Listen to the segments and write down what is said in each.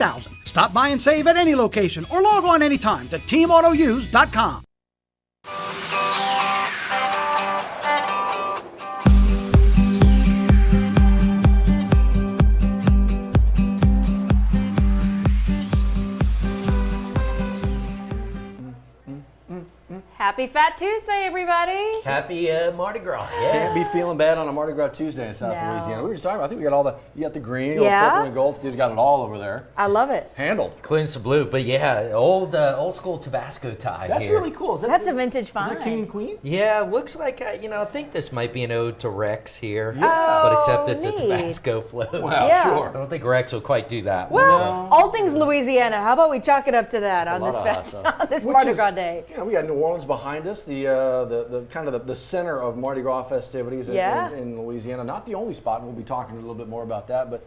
8,000. Stop by and save at any location or log on anytime to teamautouse.com. Happy Fat Tuesday, everybody. Happy Mardi Gras. Yeah. Can't be feeling bad on a Mardi Gras Tuesday in South Louisiana. We were just talking about, I think we got all you got the green, purple and gold. Steve's got it all over there. I love it. Handled. Clean some blue, but yeah, old school Tabasco tie. That's here. really cool. That's a vintage find. Is that King and Queen? Yeah, looks like, I think this might be an ode to Rex here. Yeah. But except it's neat. a Tabasco float. Well, Yeah. sure. I don't think Rex will quite do that. Well, all things Louisiana. How about we chalk it up to that on That's this, a lot of hot stuff. on this Which Mardi is, Gras day? We got New Orleans behind us, the kind of the center of Mardi Gras festivities in Louisiana. Not the only spot, and we'll be talking a little bit more about that. But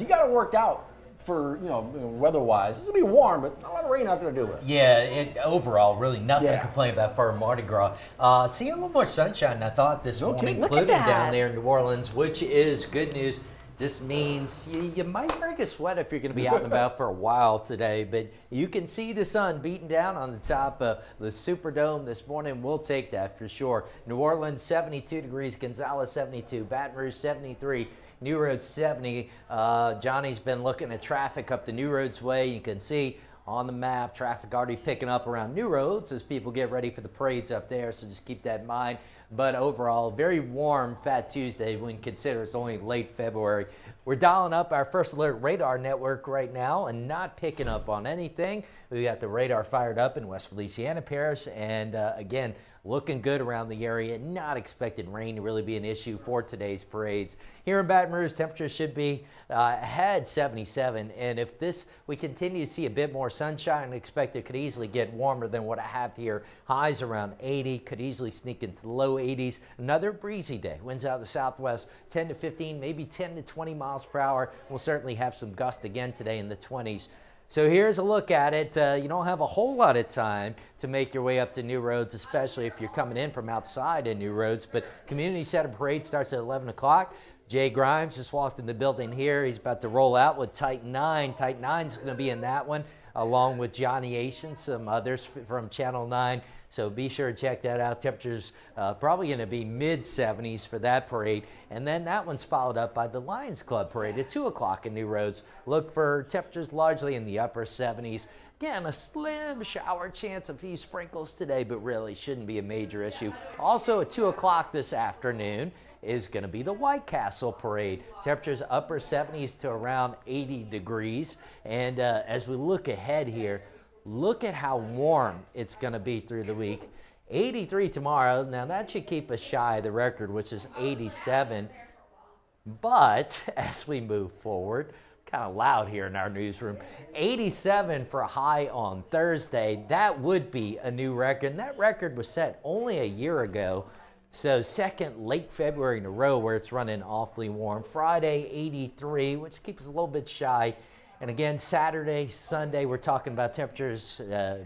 you got it worked out for weather-wise. It's gonna be warm, but not a lot of rain out there to do with. Yeah, overall, really nothing to Yeah. complain about for Mardi Gras. See a little more sunshine, I thought, this morning, kidding. Look at including that. down there in New Orleans, which is good news. This means you might break a sweat if you're going to be out and about for a while today, but you can see the sun beating down on the top of the Superdome this morning. We'll take that for sure. New Orleans, 72 degrees. Gonzales, 72. Baton Rouge, 73. New Roads, 70. Johnny's been looking at traffic up the New Roads way. You can see on the map, traffic already picking up around New Roads as people get ready for the parades up there, so just keep that in mind. But overall, very warm Fat Tuesday when you consider it's only late February. We're dialing up our First Alert radar network right now and not picking up on anything. We got the radar fired up in West Feliciana Parish, and again, looking good around the area. Not expecting rain to really be an issue for today's parades. Here in Baton Rouge, temperatures should be ahead 77, and if we continue to see a bit more sunshine, I expect it could easily get warmer than what I have here. Highs around 80, could easily sneak into the low 80s. Another breezy day. Winds out of the southwest, 10 to 15, maybe 10 to 20 miles per hour. We'll certainly have some gust again today in the 20s. So here's a look at it. You don't have a whole lot of time to make your way up to New Roads, especially if you're coming in from outside of New Roads. But Community Center Parade starts at 11 o'clock. Jay Grimes just walked in the building here. He's about to roll out with Titan 9. Titan 9 is going to be in that one, along with Johnny Asian, some others from Channel 9. So be sure to check that out. Temperatures probably going to be mid-70s for that parade. And then that one's followed up by the Lions Club Parade at 2 o'clock in New Roads. Look for temperatures largely in the upper 70s. Again, a slim shower chance, a few sprinkles today, but really shouldn't be a major issue. Also at 2 o'clock this afternoon is going to be the White Castle Parade. Temperatures upper 70s to around 80 degrees. And as we look ahead here, look at how warm it's going to be through the week. 83 tomorrow. Now that should keep us shy of the record, which is 87. But as we move forward, kind of loud here in our newsroom, 87 for a high on Thursday. That would be a new record. And that record was set only a year ago. So second late February in a row where it's running awfully warm. Friday, 83, which keeps us a little bit shy. And again, Saturday, Sunday, we're talking about temperatures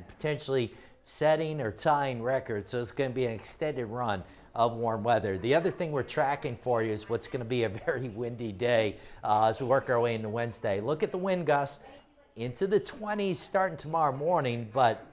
potentially setting or tying records. So it's going to be an extended run of warm weather. The other thing we're tracking for you is what's going to be a very windy day as we work our way into Wednesday. Look at the wind gusts into the 20s starting tomorrow morning. But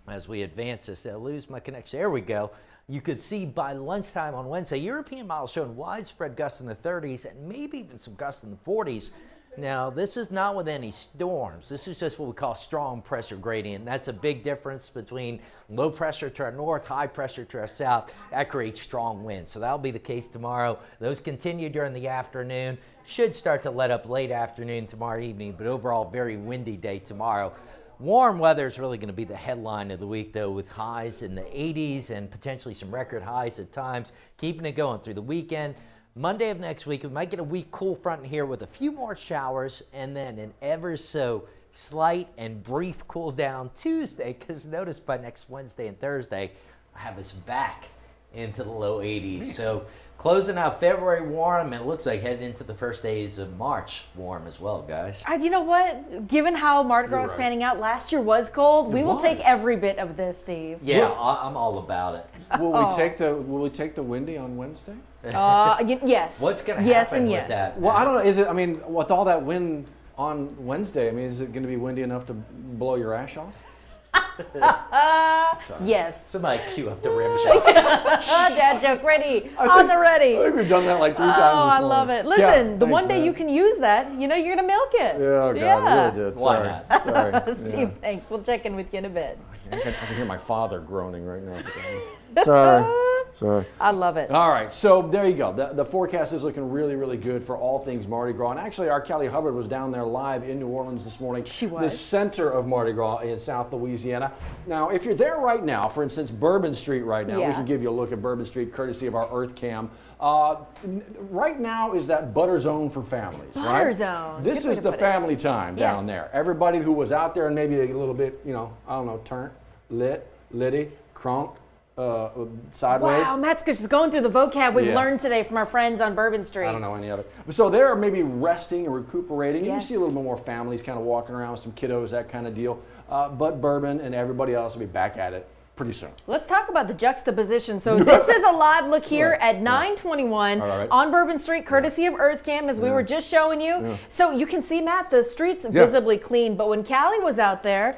as we advance this, I'll lose my connection. There we go. You could see by lunchtime on Wednesday, European models showing widespread gusts in the 30s and maybe even some gusts in the 40s. Now, this is not with any storms. This is just what we call strong pressure gradient. That's a big difference between low pressure to our north, high pressure to our south. That creates strong winds. So that'll be the case tomorrow. Those continue during the afternoon. Should start to let up late afternoon tomorrow evening, but overall, very windy day tomorrow. Warm weather is really going to be the headline of the week, though, with highs in the 80s and potentially some record highs at times, keeping it going through the weekend. Monday of next week, we might get a weak cool front here with a few more showers and then an ever so slight and brief cool down Tuesday, because notice by next Wednesday and Thursday, I have us back into the low 80s. So closing out February warm, and it looks like heading into the first days of March warm as well, guys. You know what? Given how Mardi Gras is panning out, last year was cold. We will take every bit of this, Steve. Yeah, I'm all about it. Will we take the windy on Wednesday? Yes. What's going to yes happen and with yes. that? Well, I don't know. Is it? I mean, with all that wind on Wednesday, I mean, is it going to be windy enough to blow your ash off? Yes. Somebody cue up the rim shot. Dad joke ready. On the ready. I think we've done that like 3 times this Oh, I morning. love it. Yeah, Listen, the thanks, one day man. you can use that, you know you're going to milk it. Yeah, oh God, I really did. Why Sorry. not? Sorry. Steve, thanks. We'll check in with you in a bit. I can hear my father groaning right now. Sorry. Sorry. I love it. All right, so there you go. The forecast is looking really, really good for all things Mardi Gras. And actually, our Kelly Hubbard was down there live in New Orleans this morning. She was. The center of Mardi Gras in South Louisiana. Now, if you're there right now, for instance, Bourbon Street right now, we can give you a look at Bourbon Street courtesy of our Earth Cam. Right now is that butter zone for families, right? Butter zone. This Good way is to the put it. family time down Yes. there. Everybody who was out there and maybe a little bit, I don't know, turnt, lit, litty, crunk, sideways. Wow, Matt's just going through the vocab we've Yeah. learned today from our friends on Bourbon Street. I don't know any of it. So they're maybe resting and recuperating. And you Yes. see a little bit more families kind of walking around with some kiddos, that kind of deal. But Bourbon and everybody else will be back at it pretty soon. Let's talk about the juxtaposition. So this is a live look here at 921 All right. on Bourbon Street, courtesy of Earth Cam, as we were just showing you. So you can see, Matt, the streets visibly clean. But when Callie was out there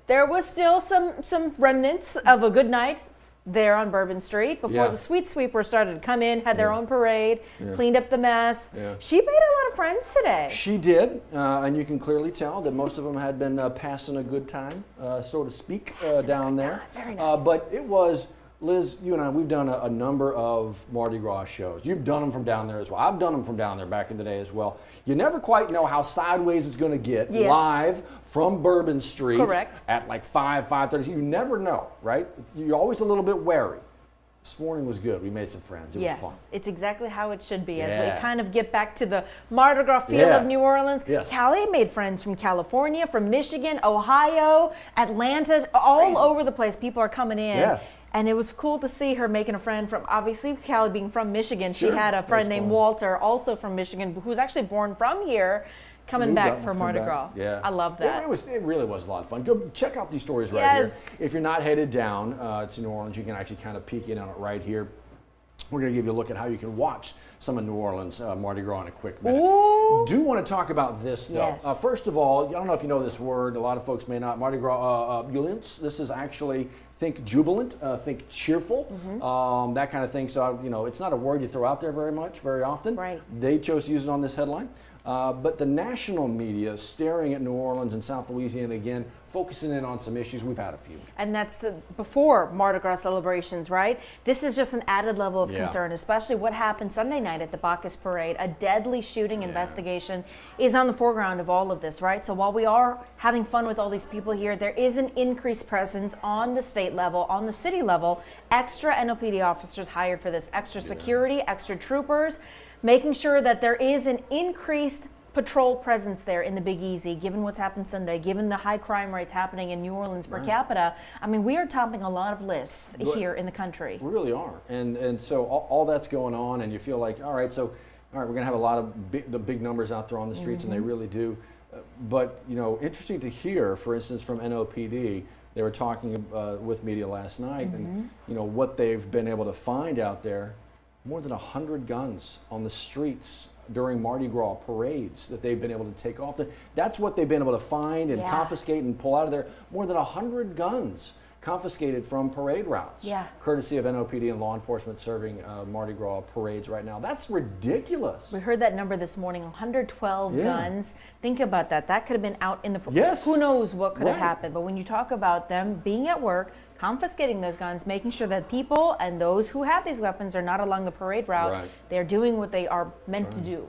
was still some remnants of a good night there on Bourbon Street before the Sweet Sweepers started to come in, had their own parade, cleaned up the mess. Yeah. She made a lot of friends today. She did, and you can clearly tell that most of them had been passing a good time, so to speak, down there. Very nice. But it was, Liz, you and I, we've done a number of Mardi Gras shows. You've done them from down there as well. I've done them from down there back in the day as well. You never quite know how sideways it's going to get live from Bourbon Street. Correct. At like 5:30. You never know, right? You're always a little bit wary. This morning was good. We made some friends. It was fun. It's exactly how it should be as Yeah. we kind of get back to the Mardi Gras feel of New Orleans. Yes. Callie made friends from California, from Michigan, Ohio, Atlanta, all over the place. People are coming in. Yeah. And it was cool to see her making a friend from, obviously, Callie being from Michigan. Sure. She had a friend That's named fun. Walter, also from Michigan, who's actually born from here, coming Moved up, back let's for come Mardi back. Gras. Yeah, I love that. It really was a lot of fun. Go check out these stories right here. If you're not headed down to New Orleans, you can actually kind of peek in on it right here. We're going to give you a look at how you can watch some of New Orleans Mardi Gras in a quick minute. Ooh. Do want to talk about this though. Yes. First of all, I don't know if you know this word. A lot of folks may not. Mardi Gras opulence. This is actually think jubilant, think cheerful, that kind of thing. So it's not a word you throw out there very often. Right. They chose to use it on this headline. But the national media staring at New Orleans and South Louisiana again, focusing in on some issues. We've had a few. And that's before Mardi Gras celebrations, right? This is just an added level of concern, especially what happened Sunday night at the Bacchus Parade. A deadly shooting investigation is on the foreground of all of this, right? So while we are having fun with all these people here, there is an increased presence on the state level, on the city level, extra NOPD officers hired for this, extra security, extra troopers, making sure that there is an increased patrol presence there in the Big Easy, given what's happened Sunday, given the high crime rates happening in New Orleans per capita. I mean, we are topping a lot of lists here in the country. We really are. And so all that's going on, and you feel like, all right, we're going to have a lot of the big numbers out there on the streets, and they really do. But, interesting to hear, for instance, from NOPD, they were talking with media last night, and, what they've been able to find out there, more than 100 guns on the streets during Mardi Gras parades that they've been able to take off. That's what they've been able to find and confiscate and pull out of there. More than 100 guns confiscated from parade routes, courtesy of NOPD and law enforcement serving Mardi Gras parades right now. That's ridiculous. We heard that number this morning, 112 guns. Think about that. That could have been out in the... Yes. Who knows what could have happened. But when you talk about them being at work, confiscating those guns, making sure that people and those who have these weapons are not along the parade route, they're doing what they are meant to do.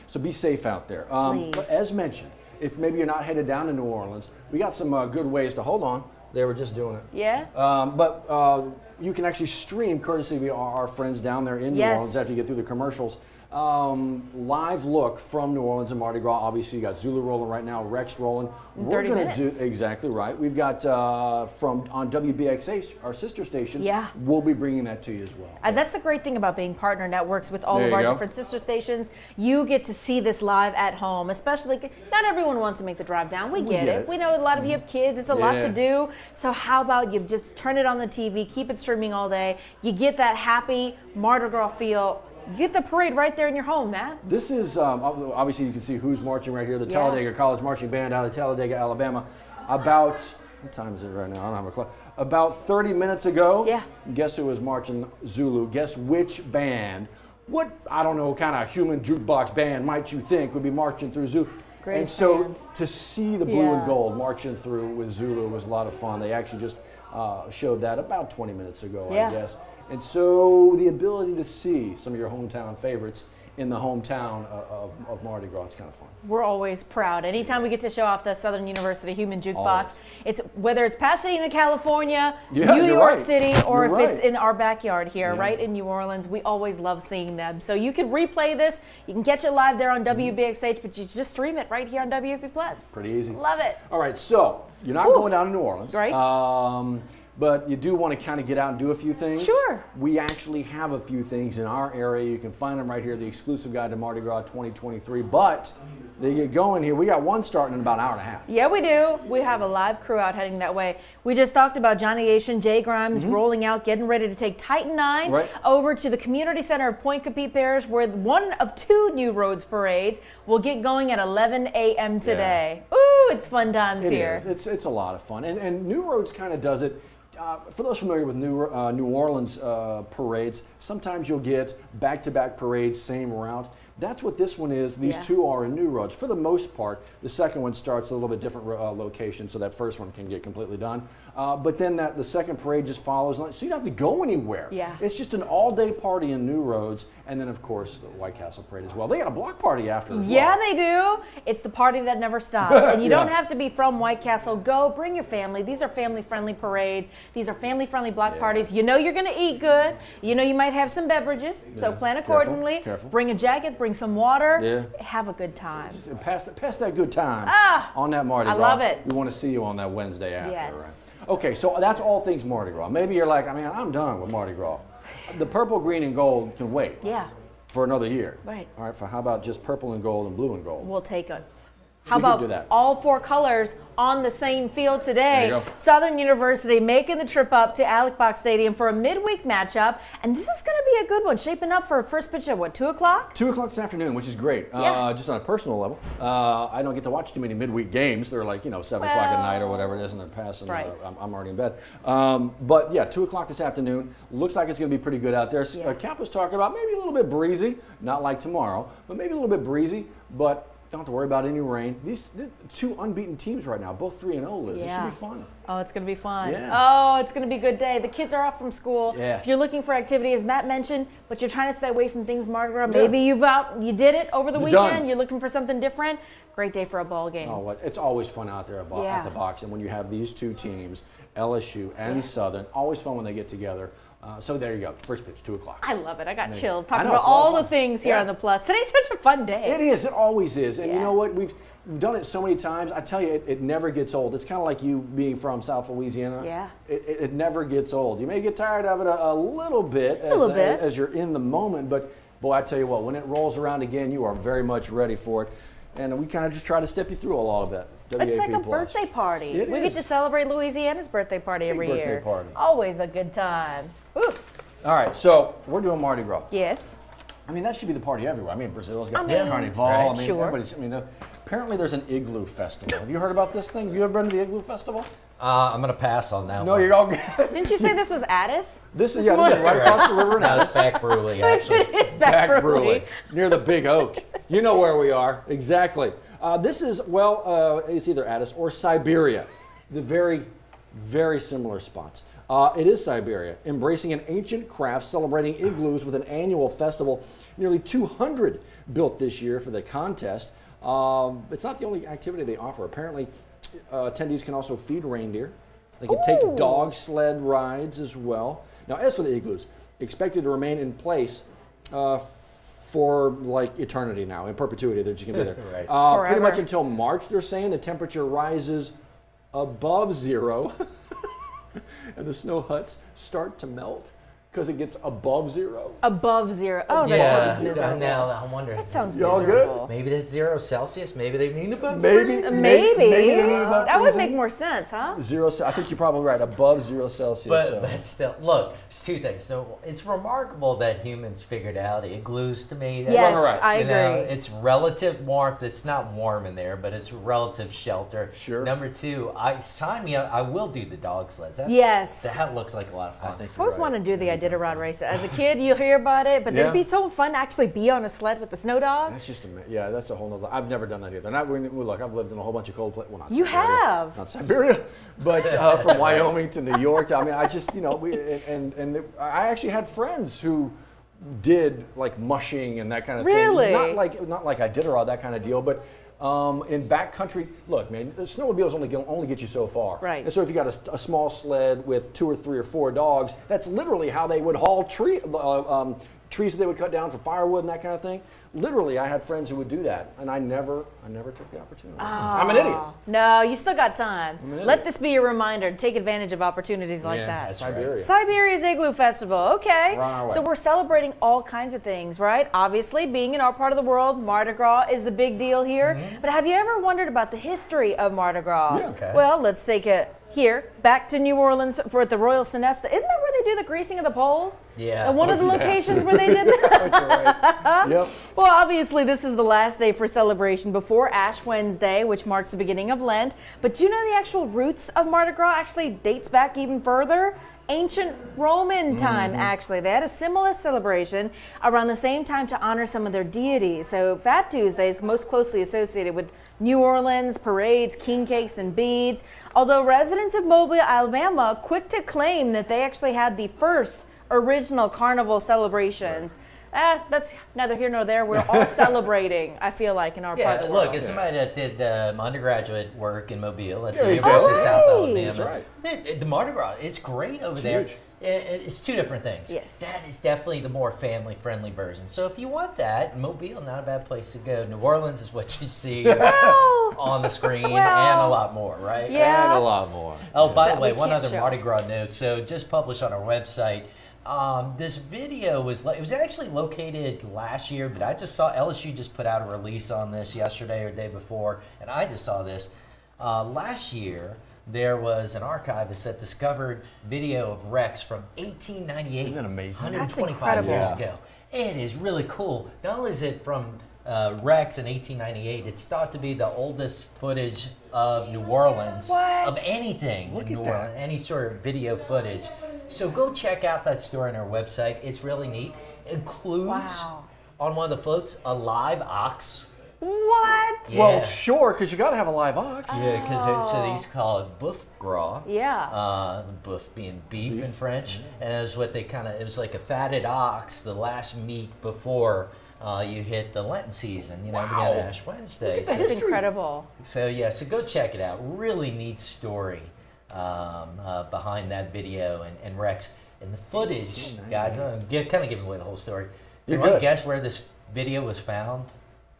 So be safe out there. But as mentioned, if maybe you're not headed down to New Orleans, we got some good ways to hold on. They were just doing it. Yeah. But you can actually stream, courtesy of our friends down there in New Orleans after you get through the commercials. Live look from New Orleans and Mardi Gras. Obviously, you got Zulu rolling right now, Rex rolling. We're going to do exactly right. We've got on WBXA, our sister station. We'll be bringing that to you as well. That's a great thing about being partner networks with all of our different sister stations. You get to see this live at home, especially not everyone wants to make the drive down. We get it. We know a lot of you have kids. It's a lot to do. So how about you just turn it on the TV, keep it streaming all day. You get that happy Mardi Gras feel You get the parade right there in your home, Matt. This is, obviously you can see who's marching right here, the Talladega College Marching Band out of Talladega, Alabama. About, what time is it right now? I don't have a clock. About 30 minutes ago, guess who was marching Zulu? Guess which band? What, I don't know, kind of human jukebox band might you think would be marching through Zulu? And so to see the blue and gold marching through with Zulu was a lot of fun. They actually just showed that about 20 minutes ago, I guess. And so the ability to see some of your hometown favorites in the hometown of Mardi Gras, it's kind of fun. We're always proud. Anytime we get to show off the Southern University Human Jukebox, it's whether it's Pasadena, California, New York City, or if it's in our backyard here, right in New Orleans, we always love seeing them. So you can replay this. You can catch it live there on WBXH, but you just stream it right here on WFB Plus. Pretty easy. Love it. All right, so you're not going down to New Orleans. Right. But you do want to kind of get out and do a few things. Sure. We actually have a few things in our area. You can find them right here, the exclusive guide to Mardi Gras 2023. But they get going here. We got one starting in about an hour and a half. Yeah, we do. We have a live crew out heading that way. We just talked about Johnny Asian, Jay Grimes rolling out, getting ready to take Titan 9 over to the Community Center of Point Capite Parish, where one of two New Roads parades will get going at 11 a.m. today. Ooh, it's fun times here. It is. It's a lot of fun. And New Roads kind of does it. For those familiar with New Orleans parades, sometimes you'll get back-to-back parades, same route. That's what this one is. These two are in New Roads. For the most part, the second one starts a little bit different location, so that first one can get completely done. But then the second parade just follows, so you don't have to go anywhere. Yeah. It's just an all-day party in New Roads, and then, of course, the White Castle Parade as well. They got a block party after as well. Yeah, they do. It's the party that never stops. And you don't have to be from White Castle. Go, bring your family. These are family-friendly parades. These are family-friendly block parties. You know you're going to eat good. You know you might have some beverages, so plan accordingly. Careful. Bring a jacket, bring some water. Have a good time. Just pass that good time on that Mardi Gras. I love it. We want to see you on that Wednesday after, Yes. right? Okay, so that's all things Mardi Gras. Maybe you're like, I'm done with Mardi Gras. The purple, green, and gold can wait. Yeah. For another year. Right. All right, how about just purple and gold and blue and gold? We'll take it. How We could do about that. all four colors on the same field today? There you go. Southern University making the trip up to Alex Box Stadium for a midweek matchup. And this is going to be a good one, shaping up for a first pitch at what, 2 o'clock? 2 o'clock this afternoon, which is great. Just on a personal level. I don't get to watch too many midweek games. They're like, 7 o'clock at night or whatever it is, and they're passing. Right. I'm already in bed. But yeah, 2 o'clock this afternoon. Looks like it's going to be pretty good out there. Cap was talking about maybe a little bit breezy, not like tomorrow, but maybe a little bit breezy, but don't have to worry about any rain. These two unbeaten teams right now, both 3-0, Liz. This should be fun. Oh, it's going to be fun. Yeah. Oh, it's going to be a good day. The kids are off from school. Yeah. If you're looking for activity, as Matt mentioned, but you're trying to stay away from things Mardi Gras, maybe you did it over the weekend. Done. You're looking for something different. Great day for a ball game. Oh, it's always fun out there at the box. And when you have these two teams, LSU and Southern, always fun when they get together. So there you go. First pitch, 2 o'clock. I love it. I got chills talking know, about it's a lot all of the fun. things here on the Plus. Today's such a fun day. It is. It always is. And you Yeah. know what? We've done it so many times. I tell you, it never gets old. It's kind of like you being from South Louisiana. Yeah. It never gets old. You may get tired of it a little bit, as you're in the moment, but boy, I tell you what, when it rolls around again, you are very much ready for it. And we kind of just try to step you through a lot of that. It's like a WAFB+. birthday party. It we is. get to celebrate Louisiana's birthday party every birthday year. party. Always a good time. Ooh. All right, so we're doing Mardi Gras. Yes. I mean, that should be the party everywhere. I mean, Brazil's got I mean, Carnival. right, I mean, sure. everybody's. Apparently there's an igloo festival. Have you heard about this thing? Have you ever been to the igloo festival? I'm going to pass on that No, one. you're all good. Didn't you say this was Addis? This is right across the river in No, it's Addis. back Bruley, actually. It's back Bruley, near the Big Oak. You know where we are. Exactly. This is, it's either Addis or Siberia. The very, very similar spots. It is Siberia, embracing an ancient craft, celebrating igloos with an annual festival. Nearly 200 built this year for the contest. It's not the only activity they offer. Apparently, attendees can also feed reindeer. They can take dog sled rides as well. Now, as for the igloos, expected to remain in place for like eternity now, in perpetuity. They're just going to be there. Right. Pretty much until March, they're saying the temperature rises above zero and the snow huts start to melt. because it gets above 0? Above 0. Oh, that Yeah, sounds miserable. now I'm wondering. That sounds Y'all good? miserable. Maybe that's 0 Celsius. Maybe they mean above Maybe. freezing. Maybe. they mean above That would freezing. make more sense, huh? 0. I think you're probably right. Above 0 Celsius. But still, look, it's two things. So it's remarkable that humans figured out igloos to me. Yes, right. I You know, agree. it's relative warmth. It's not warm in there, but it's relative shelter. Sure. Number two, sign me up. I will do the dog sleds. Yes. That looks like a lot of fun. I think I always want to do the Iditarod race. As a kid, you hear about it, but Yeah. it'd be so fun to actually be on a sled with the snow dog. That's just that's a whole nother. I've never done that either. Look, I've lived in a whole bunch of cold places. Well, not You Siberia, have. not Siberia, but from Wyoming to New York. I mean, I just I actually had friends who did like mushing and that kind of Really? thing. Not like Iditarod, that kind of deal, but. In backcountry, look, man, the snowmobiles only get you so far. Right. And so if you got a small sled with 2 or 3 or 4 dogs, that's literally how they would haul trees that they would cut down for firewood and that kind of thing. Literally, I had friends who would do that, and I never took the opportunity. I'm an idiot. No, you still got time. an idiot. Let this be your reminder to take advantage of opportunities like Yeah, that. that's Siberia. Siberia's Igloo Festival. Okay. We're on our way. So we're celebrating all kinds of things, right? Obviously, being in our part of the world, Mardi Gras is the big deal here. But have you ever wondered about the history of Mardi Gras? Yeah. Okay. Well, let's take it here, back to New Orleans for the Royal Sinesta. Isn't that where they do the greasing of the poles? Yeah. And one of the you have locations to. where they did that? That's right. Yep. Well, obviously, this is the last day for celebration before Ash Wednesday, which marks the beginning of Lent. But do you know the actual roots of Mardi Gras actually dates back even further? Ancient Roman time, actually. They had a similar celebration around the same time to honor some of their deities. So Fat Tuesday is most closely associated with New Orleans, parades, king cakes, and beads. Although residents of Mobile, Alabama, quick to claim that they actually had the first original carnival celebrations. That's neither here nor there. We're all celebrating, I feel like, in our part Yeah, of the look, world. as somebody that did my undergraduate work in Mobile at There the you go. University of South Right. Alabama, That's right. the Mardi Gras, it's great over there. huge. It's two different things. Yes. That is definitely the more family-friendly version. So if you want that, Mobile, not a bad place to go. New Orleans is what you see Well, on the screen Well, and a lot more, right? yeah. And a lot more. Oh, by the That way, we one can't other show. Mardi Gras note. So just published on our website. This video it was actually located last year, but I just saw LSU just put out a release on this yesterday or the day before, and I just saw this. Last year, there was an archivist that discovered video of Rex from 1898. Isn't that amazing? 125 years incredible. ago. It is really cool. Not only is it from Rex in 1898, it's thought to be the oldest footage of New Orleans, What? of anything Look in New at that. Orleans, any sort of video footage. So go check out that story on our website. It's really neat. Includes Wow. on one of the floats a live ox. What? Yeah. Well, sure, because you got to have a live ox. Yeah, because so they used to call it boeuf gras. Yeah. Boeuf being beef in French, and it was what they it was like a fatted ox, the last meat before you hit the Lenten season, beginning of Ash Wednesday. It's incredible. So go check it out. Really neat story behind that video and Rex. And the footage, guys, I'm kind of giving away the whole story. You're You want good. to guess where this video was found?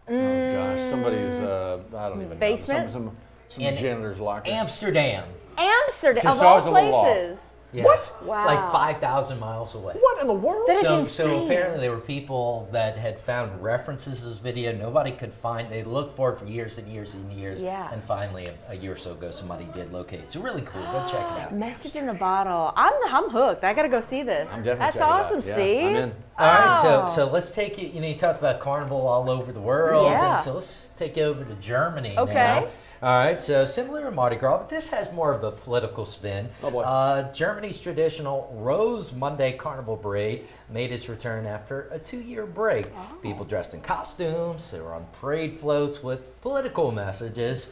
Oh gosh, somebody's I don't even Basement? know. Some In janitor's locker. Amsterdam. Amsterdam, Okay, of so I all was a little off. places. Yeah. What? Wow. Like 5,000 miles away. What in the world? That is So insane. apparently there were people that had found references to this video. Nobody could find. They looked for it for years and years and years. Yeah. And finally, a year or so ago, somebody did locate it. So really cool. Go check it out. Message in a bottle. I'm hooked. I gotta go see this. I'm definitely That's checking it out. awesome, Yeah, Steve. I'm in. All right, Oh. so let's take you. You talked about carnival all over the world, Yeah. and so let's take you over to Germany Okay. now. All right, so similar to Mardi Gras, but this has more of a political spin. Oh, boy. Germany's traditional Rose Monday Carnival Parade made its return after a 2-year break. Oh. People dressed in costumes, they were on parade floats with political messages,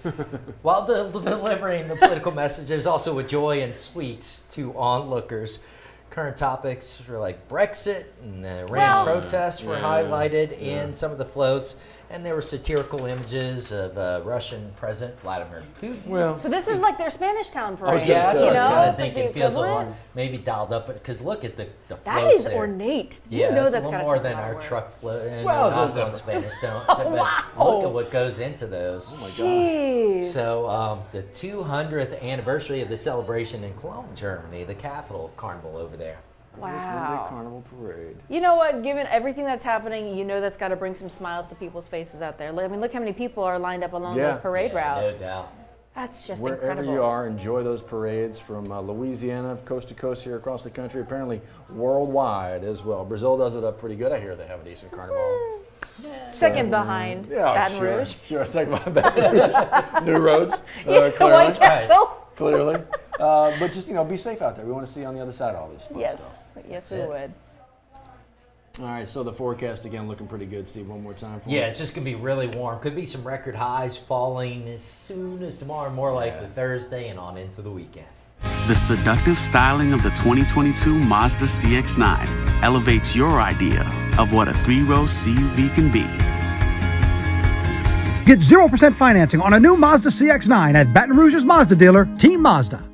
while delivering the political messages also with joy and sweets to onlookers. Current topics were like Brexit and the Iran protests were highlighted in some of the floats, and there were satirical images of Russian President Vladimir Putin. Well, So this is like their Spanish Town parade. was gonna Yeah, that's say. what I was You know, kind of it's like thinking. the Feels a lot equivalent. maybe dialed up, because look at the That floats is there. ornate. Yeah, You know it's that's a little gotta more take a than lot of our work. truck float. And Well, it's a little I'll go in different. Spanish, don't. Oh, But wow. look at what goes into those. oh my gosh. Jeez. So the 200th anniversary of the celebration in Cologne, Germany, the capital of Carnival over there. Wow. Carnival Parade. You know what? Given everything that's happening, you know that's got to bring some smiles to people's faces out there. I mean, look how many people are lined up along those parade routes. No doubt. That's just Wherever incredible. you are, enjoy those parades from Louisiana, coast to coast here across the country, apparently worldwide as well. Brazil does it up pretty good. I hear they have a decent carnival. Second behind Baton Rouge. Sure, second behind Baton Rouge. New roads, clearly. White Castle. Clearly. But just, be safe out there. We want to see you on the other side of all this fun stuff. Yes, we would. All right, so the forecast again looking pretty good, Steve. One more time for Yeah, me. it's just going to be really warm. Could be some record highs falling as soon as tomorrow, more like the Thursday and on into the weekend. The seductive styling of the 2022 Mazda CX-9 elevates your idea of what a three-row CUV can be. Get 0% financing on a new Mazda CX-9 at Baton Rouge's Mazda dealer, Team Mazda.